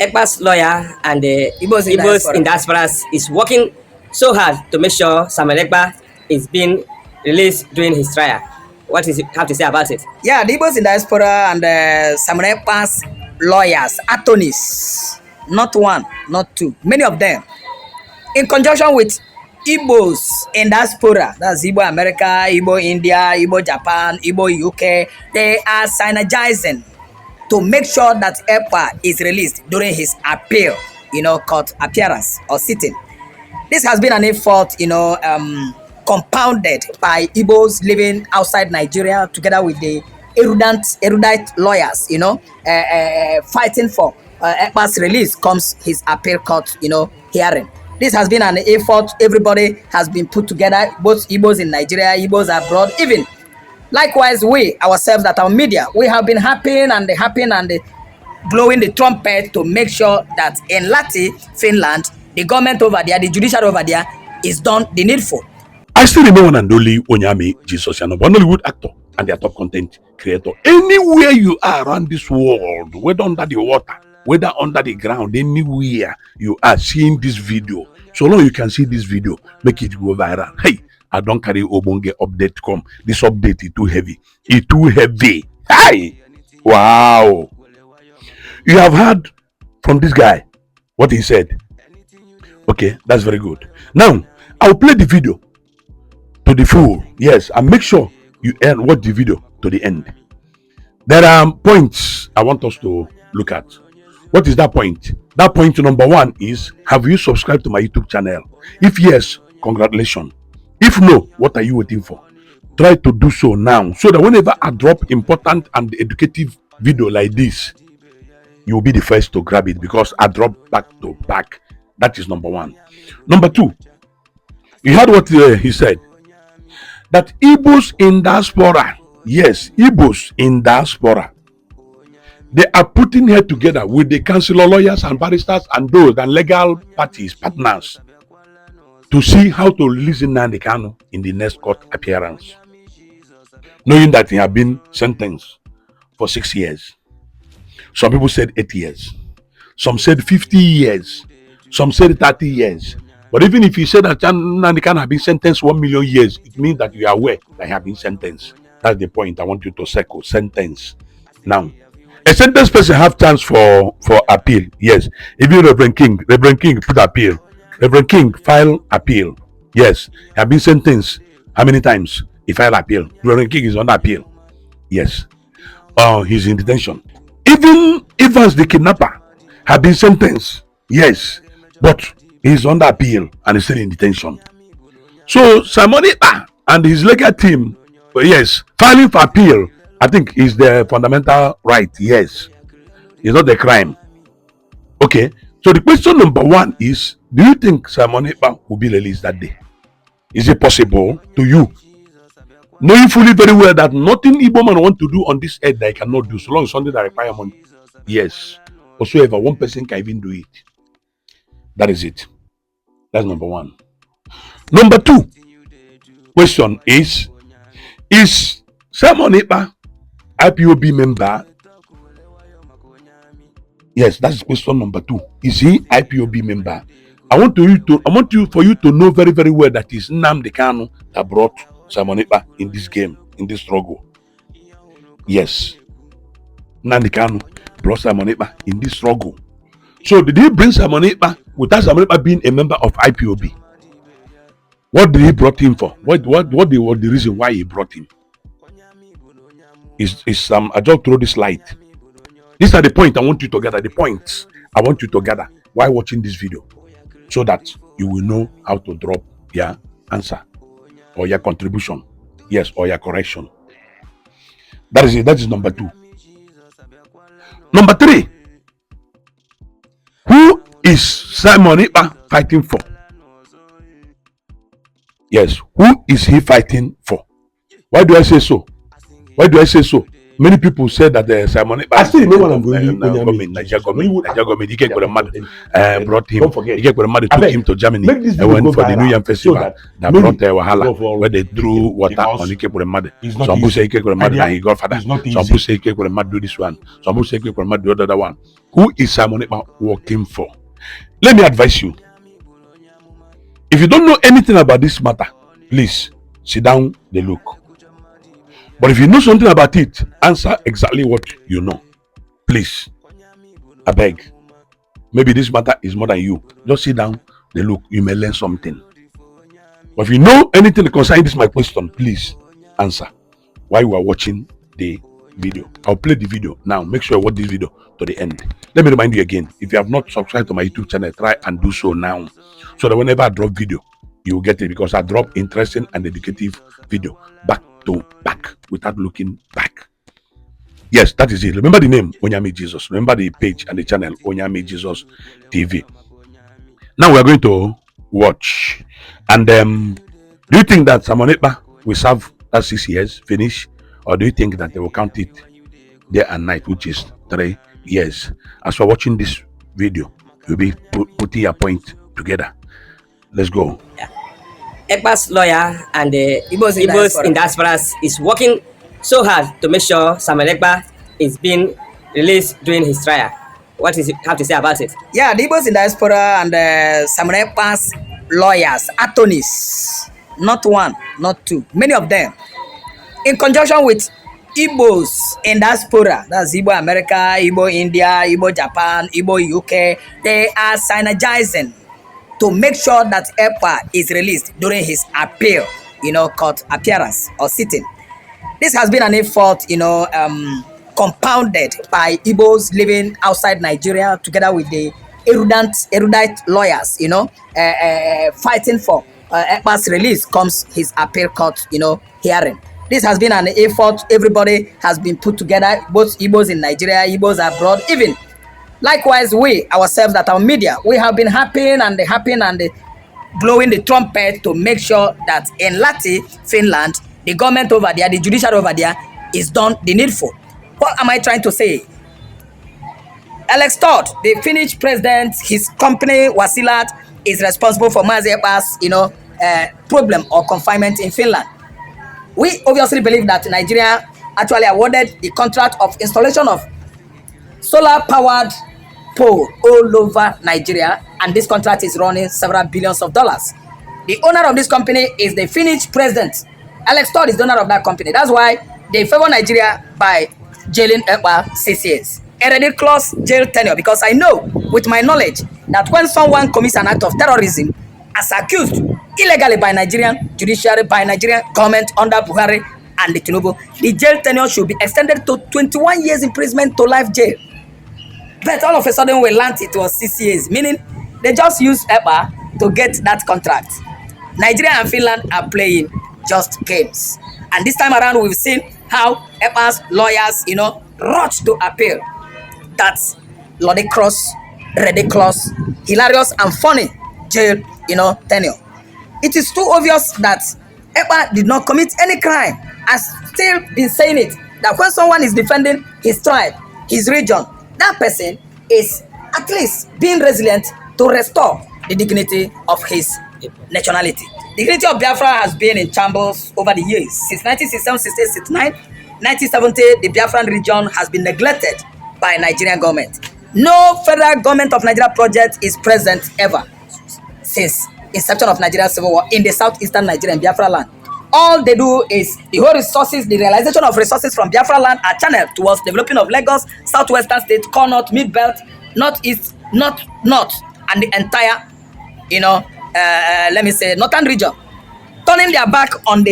Ekpa's lawyer and the Igbo'S in Diaspora is working so hard to make sure Samuel Ekpa is being released during his trial. What is you have to say about it? Yeah, the Igbo'S in Diaspora and Samuel Ekpa's lawyers, attorneys, not one, not two, many of them, in conjunction with Igbo'S in Diaspora, that's Igbo America, Igbo India, Igbo Japan, Igbo UK, they are synergizing to make sure that Ekpa is released during his appeal, court appearance or sitting. This has been an effort, compounded by Igbo'S living outside Nigeria together with the erudite lawyers, fighting for Ekpa's release comes his appeal court, hearing. This has been an effort. Everybody has been put together, both Igbo'S in Nigeria, Igbo'S abroad, even likewise we ourselves at our media, we have been happy and blowing the trumpet to make sure that in Lati, Finland, the government over there, the judiciary over there is done the needful. I still remain one and only Onyame Jesus, an Hollywood actor and their top content creator. Anywhere you are around this world, whether under the water, whether under the ground, anywhere you are seeing this video, so long you can see this video, make it go viral. Hey, I don't carry Obonge update come. This update is too heavy. It's too heavy. Hi! Wow! You have heard from this guy what he said. Okay, that's very good. Now, I'll play the video to the full. Yes, and make sure you watch the video to the end. There are points I want us to look at. What is that point? That point number one is, have you subscribed to my YouTube channel? If yes, congratulations. If no, what are you waiting for? Try to do so now, so that whenever I drop important and educative video like this, you will be the first to grab it, because I drop back to back. That is number one. Number two, you heard what he said, that Igbo'S in Diaspora, yes, Igbo'S in Diaspora, they are putting here together with the councillor, lawyers and barristers and those and legal parties, partners, to see how to release Nnamdi Kanu in the next court appearance, knowing that he has been sentenced for 6 years. Some people said 8 years. Some said 50 years. Some said 30 years. But even if you say that Nnamdi Kanu has been sentenced 1 million years, it means that you are aware that he has been sentenced. That's the point I want you to circle. Sentence. Now, a sentenced person have chance for appeal. Yes. Even Reverend King put appeal. Reverend King file appeal. Yes. He has been sentenced. How many times? He filed appeal. Reverend King is on appeal. Yes. He's in detention. Even Evans the kidnapper has been sentenced. Yes. But he's under appeal and he's still in detention. So Simon Ekpa and his legal team, yes, filing for appeal, I think is the fundamental right. Yes. It's not the crime. Okay. So the question number one is, do you think Simon Ekpa will be released that day? Is it possible to you? Knowing fully very well that nothing Igbo man want to do on this earth that he cannot do, so long as something that requires money. Yes. Whatsoever, one person can even do it. That is it. That's number one. Number two question is Simon Ekpa IPOB member? Yes, that's question number two. Is he IPOB member? I want for you to know very, very well that it's Nnamdi Kanu that brought Simon Ekpa in this game, in this struggle. Yes. Nnamdi Kanu brought Simon Ekpa in this struggle. So did he bring Simon Ekpa without Simon Ekpa being a member of IPOB? What did he brought him for? What the reason why he brought him? I just throw this light. These are the points I want you to gather. The points I want you to gather while watching this video, so that you will know how to drop your answer or your contribution, yes, or your correction. That is it. That is number two. Number three, who is Simon Ekpa fighting for? Yes, who is he fighting for? Why do I say so? Why do I say so? Many people said that Simon I still remember when I'm going Nigeria government, brought him. Don't forget. Took him to Germany. Make this And video went go for the New viral Year festival so that many brought Wahala, go where they threw water because on Ikebule. it's not Some people say easy. Ikebule and he godfather. It's not Some people easy. say Ikebule do this one. Some people say Ikebule do the other one. Who is Simon Ekpa working for? Let me advise you. If you don't know anything about this matter, please sit down, they look. But if you know something about it, answer exactly what you know. Please, I beg. Maybe this matter is more than you. Just sit down, they look. You may learn something. But if you know anything concerning this my question, please answer while you are watching the video. I'll play the video now. Make sure you watch this video to the end. Let me remind you again, if you have not subscribed to my YouTube channel, try and do so now, so that whenever I drop video, you will get it, because I drop interesting and educative video back to back without looking back. Yes, that is it. Remember the name Onyame Jesus. Remember the page and the channel Onyame Jesus TV. Now we are going to watch. And do you think that Simon Ekpa will serve that 6 years finish, or do you think that they will count it day and night, which is 3 years? As you're watching this video, you'll be putting your point together. Let's go. Ekpa's lawyer and the Igbo'S in Diaspora is working so hard to make sure Samuel Ekpa is being released during his trial. What is you have to say about it? Yeah, the Igbo'S in Diaspora and Samuel Ekpa's lawyers, attorneys, not one, not two, many of them, in conjunction with Igbo'S in Diaspora, that's Igbo America, Igbo India, Igbo Japan, Igbo UK, they are synergizing to make sure that Ekpa is released during his appeal, court appearance or sitting. This has been an effort, compounded by Igbo'S living outside Nigeria, together with the erudite lawyers, fighting for Ekpa's release comes his appeal court, hearing. This has been an effort. Everybody has been put together, both Igbo'S in Nigeria, Igbo'S abroad, even likewise we ourselves, that our media, we have been happy and blowing the trumpet to make sure that in Lati, Finland, the government over there, the judiciary over there, is done the needful. What am I trying to say? Alex Todd, the Finnish president, his company Wasilat is responsible for Mazi Ekpa's, problem or confinement in Finland. We obviously believe that Nigeria actually awarded the contract of installation of solar-powered pole all over Nigeria, and this contract is running several billions of dollars. The owner of this company is the Finnish president. Alex Todd is the owner of that company. That's why they favor Nigeria by jailing Ekpa 6 years. A ridiculous jail tenure, because I know with my knowledge that when someone commits an act of terrorism as accused illegally by Nigerian judiciary, by Nigerian government under Buhari and the Tinubu, the jail tenure should be extended to 21 years imprisonment to life jail. But all of a sudden we learned it was 6 years, meaning they just used Ekpa to get that contract. Nigeria and Finland are playing just games. And this time around we've seen how Ekpa's lawyers, rushed to appeal. That's ludicrous, ridiculous, hilarious and funny jail, tenure. It is too obvious that Ekpa did not commit any crime. I've still been saying it, that when someone is defending his tribe, his region, that person is at least being resilient to restore the dignity of his nationality. The dignity of Biafra has been in shambles over the years. Since 1967, 1969, 1970, the Biafran region has been neglected by Nigerian government. No federal government of Nigeria project is present ever since inception of Nigerian civil war in the southeastern Nigerian Biafra land. All they do is the whole resources, the realization of resources from Biafra land are channeled towards developing of Lagos, southwestern states, core north, mid-belt, northeast, north, and the entire, northern region, turning their back on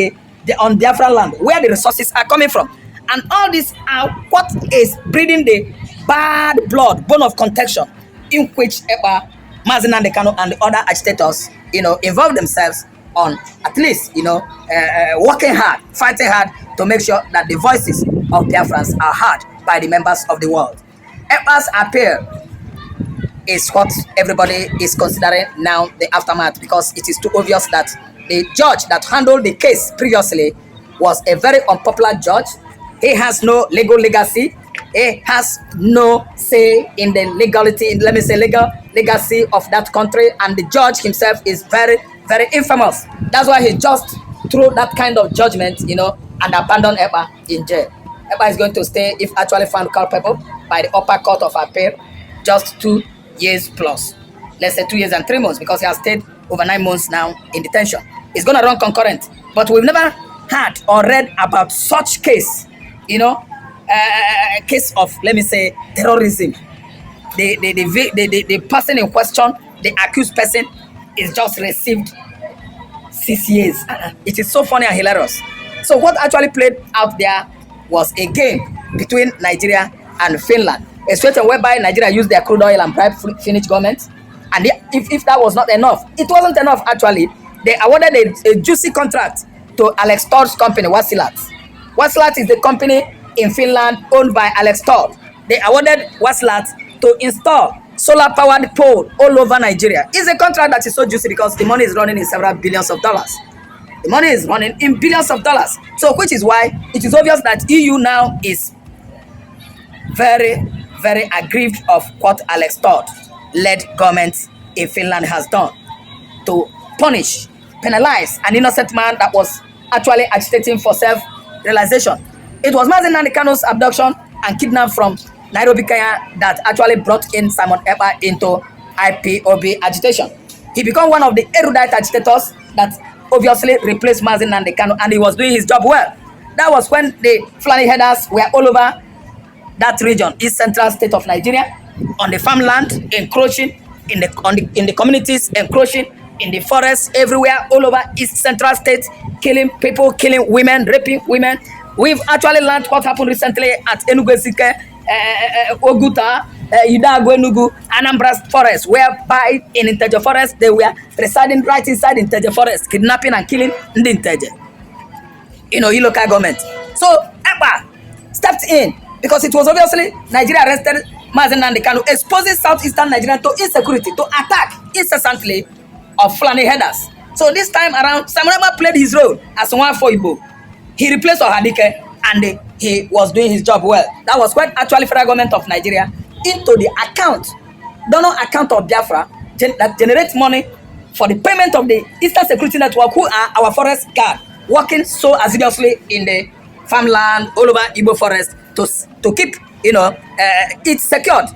on Biafra land, where the resources are coming from. And all this are what is breeding the bad blood, bone of contention, in which Ekpa, Mazi Nnamdi Kanu, and the other agitators, involve themselves on, at least, working hard, fighting hard to make sure that the voices of Biafrans are heard by the members of the world. Ekpa's appeal is what everybody is considering now, the aftermath, because it is too obvious that the judge that handled the case previously was a very unpopular judge, He has no legal legacy. He has no say in the legality, let me say legacy of that country. And the judge himself is very, very infamous. That's why he just threw that kind of judgment, and abandoned Ekpa in jail. Ekpa is going to stay, if actually found culpable by the upper court of appeal, just 2 years plus. Let's say 2 years and 3 months, because he has stayed over 9 months now in detention. It's going to run concurrent. But we've never heard or read about such case, case of, let me say, terrorism. The person in question, the accused person, is just received 6 years. It is so funny and hilarious. So what actually played out there was a game between Nigeria and Finland, a situation whereby Nigeria used their crude oil and bribe Finnish government. And if that was not enough, it wasn't enough actually. They awarded a juicy contract to Alex Todd's company, Wasilat. Wasilat is the company in Finland owned by Alex Todd. They awarded Wasilat to install solar-powered pole all over Nigeria. It's a contract that is so juicy because the money is running in several billions of dollars. The money is running in billions of dollars. So which is why it is obvious that EU now is very, very aggrieved of what Alex Todd-led government in Finland has done to penalize an innocent man that was actually agitating for self-realization. It was Mazi Nnamdi Kanu's abduction and kidnapping from Nairobi, Kenya that actually brought in Simon Ekpa into IPOB agitation. He became one of the erudite agitators that obviously replaced Mazi Nnamdi Kanu, and he was doing his job well. That was when the Fulani headers were all over that region, East Central state of Nigeria, on the farmland, encroaching in the communities, encroaching in the forests, everywhere, all over East Central state, killing people, killing women, raping women. We've actually learned what happened recently at Enugu-Ezike, Oguta, Idago, Enugu, Anambra forest, whereby in Inteje forest, they were residing right inside Inteje forest, kidnapping and killing in the Inteje. Local government. So Ekpa stepped in because it was obviously Nigeria arrested Mazi Nnamdi Kanu, exposing southeastern Nigeria to insecurity, to attack incessantly of Fulani headers. So this time around, Simon Ekpa played his role as one for Igbo. He replaced Ohadike, and he was doing his job well. That was when actually federal government of Nigeria into the donor account of Biafra that generates money for the payment of the Eastern Security Network, who are our forest guard, working so assiduously in the farmland all over Igbo forest to keep it secured.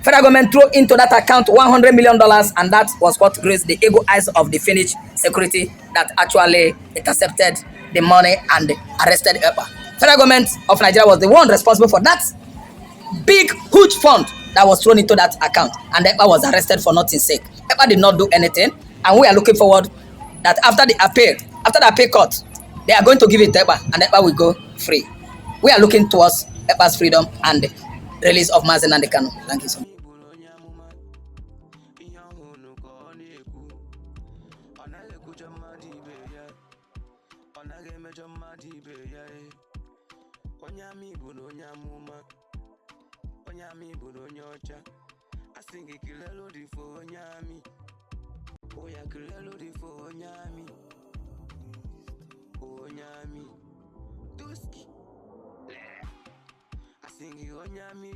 Federal government threw into that account $100 million, and that was what raised the ego eyes of the Finnish security that actually intercepted the money and arrested Ekpa. Federal government of Nigeria was the one responsible for that big, huge fund that was thrown into that account, and Ekpa was arrested for nothing's sake. Ekpa did not do anything, and we are looking forward that after the appeal court, they are going to give it to Ekpa, and Ekpa will go free. We are looking towards Ekpa's freedom and the release of Mazi Nnamdi Kanu. Thank you so much.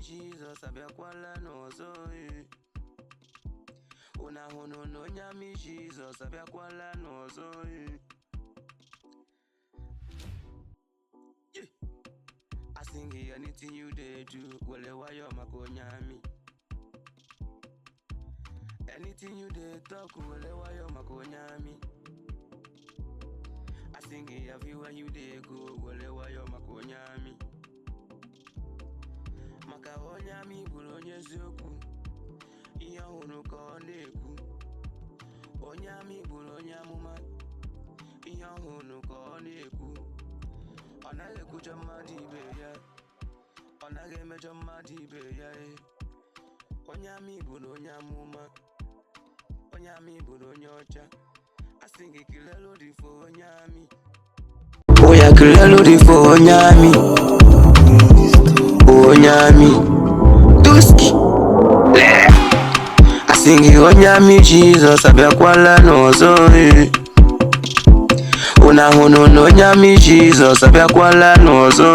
Jesus abiakwala n'ọzọ una hụnụ n'onyami Jesus abiakwala n'ọzọ I sing anything you dey do wele wayo maka onyami. Anything you dey talk wele wayo maka onyami. I sing everywhere you dey go wele wayo maka onyami. Maka onyami bụrụ onye eziokwu, ihe ọhụrụ ka ọ na-ekwu. Onyami bụrụ onye amụma, ihe ọhụrụ ka ọ na-ekwu. Ọ naghị ekwujọ mmadụ ibe ya, ọ naghị emejọ mmadụ ibe ya. Onyami bụrụ onye amụma, onyami bụrụ onye ọcha. Asị gị kilelo dị fo onyami. Oya kilelo dị fo onyami. Onyami Tuski I sing Onyami Jesus abiakwala n'ọzọ una hụnụ n'Onyami Jesus abiakwala n'ọzọ